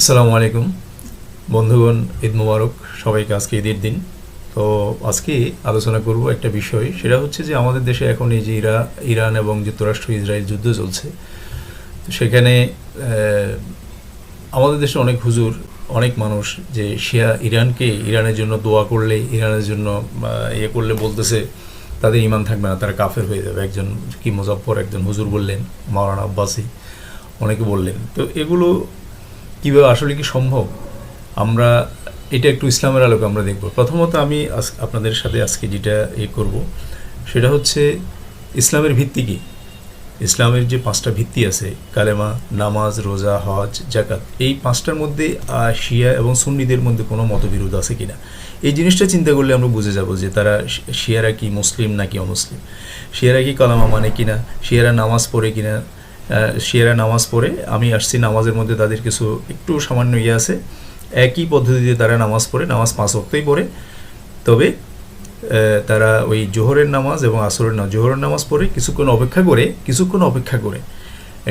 আসসালামু আলাইকুম বন্ধুগণ, ঈদ মুবারক সবাইকে। আজকে ঈদের দিন। তো আজকে আলোচনা করব একটা বিষয়, সেটা হচ্ছে যে আমাদের দেশে এখন এই যে ইরান এবং যুক্তরাষ্ট্র ইসরায়েল যুদ্ধ চলছে। তো সেখানে আমাদের দেশে অনেক হুজুর, অনেক মানুষ যে ইরানের জন্য দোয়া করলে, ইরানের জন্য ইয়ে করলে বলতেছে তাদের ঈমান থাকবে না, তারা কাফের হয়ে যাবে। একজন কি মুজাফফর একজন হুজুর বললেন, মাওলানা আব্বাসী, অনেকে বললেন। তো এগুলো কীভাবে, আসলে কি সম্ভব? আমরা এটা একটু ইসলামের আলোকে আমরা দেখব। প্রথমত আমি আপনাদের সাথে আজকে যেটা করব সেটা হচ্ছে ইসলামের ভিত্তি কী। ইসলামের যে 5টা ভিত্তি আছে, কালেমা, নামাজ, রোজা, হজ, জাকাত, এই 5টার মধ্যে শিয়া এবং সুন্নিদের মধ্যে কোনো মতবিরোধ আছে কিনা, এই জিনিসটা চিন্তা করলে আমরা বুঝে যাব যে তারা শিয়ারা কি মুসলিম নাকি অমুসলিম, শিয়ারা কি কালামা মানে কিনা, শিয়ারা নামাজ পড়ে কিনা। শিয়ারা নামাজ পড়ে, আমি আসছি নামাজের মধ্যে তাদের কিছু একটু সামান্য আছে। একই পদ্ধতিতে তারা নামাজ পড়ে, নামাজ 5 ওয়াক্তই পড়ে। তবে তারা ওই জোহরের নামাজ এবং আসরের নামাজ, জোহরের নামাজ পড়ে কিছুক্ষণ অপেক্ষা করে।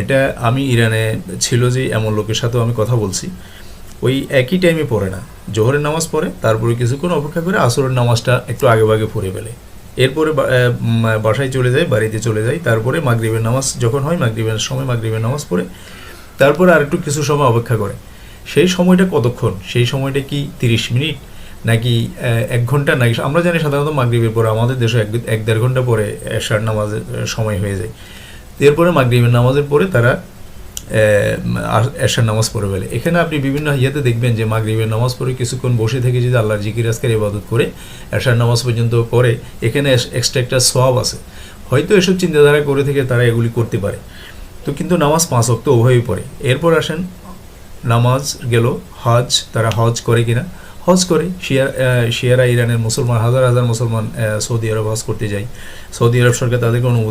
এটা আমি ইরানে ছিল যে এমন লোকের সাথেও আমি কথা বলছি, ওই একই টাইমে পড়ে না, জোহরের নামাজ পড়ে, তারপরে কিছুক্ষণ অপেক্ষা করে আসরের নামাজটা একটু আগে পড়ে ফেলে। এরপরে বাসায় চলে যায়, বাড়িতে চলে যায়। তারপরে মাগরিবের নামাজ যখন হয়, মাগরিবের সময় মাগরিবের নামাজ পড়ে, তারপরে আরেকটু কিছু সময় অপেক্ষা করে। সেই সময়টা কতক্ষণ? সেই সময়টা কি 30 মিনিট নাকি 1 ঘন্টা? নাকি আমরা জানি সাধারণত মাগরিবের পরে আমাদের দেশে 1-1.5 ঘন্টা পরে এশার নামাজের সময় হয়ে যায়। এরপরে মাগরিবের নামাজের পরে তারা এশার নামাজ পড়ে ফেলে। এখানে আপনি বিভিন্ন ইয়েতে দেখবেন যে মাগরিবের নামাজ পড়ে কিছুক্ষণ বসে থেকে যদি আল্লাহর জিকির আজকের ইবাদত করে এশার নামাজ পর্যন্ত করে, এখানে এক্সট্রা একটা সওয়াব আছে। হয়তো এসব চিন্তাধারা করে থেকে তারা এগুলি করতে পারে। তো কিন্তু নামাজ 5 ওয়াক্ত উভয়ই পড়ে। এরপর আসেন নামাজ গেল, হজ, তারা হজ করে কিনা? হজ করে। শিয়ারা ইরানের মুসলমান, হাজার হাজার মুসলমান সৌদি আরব হজ করতে যায়। সৌদি আরব সরকার তাদেরকে অনুমতি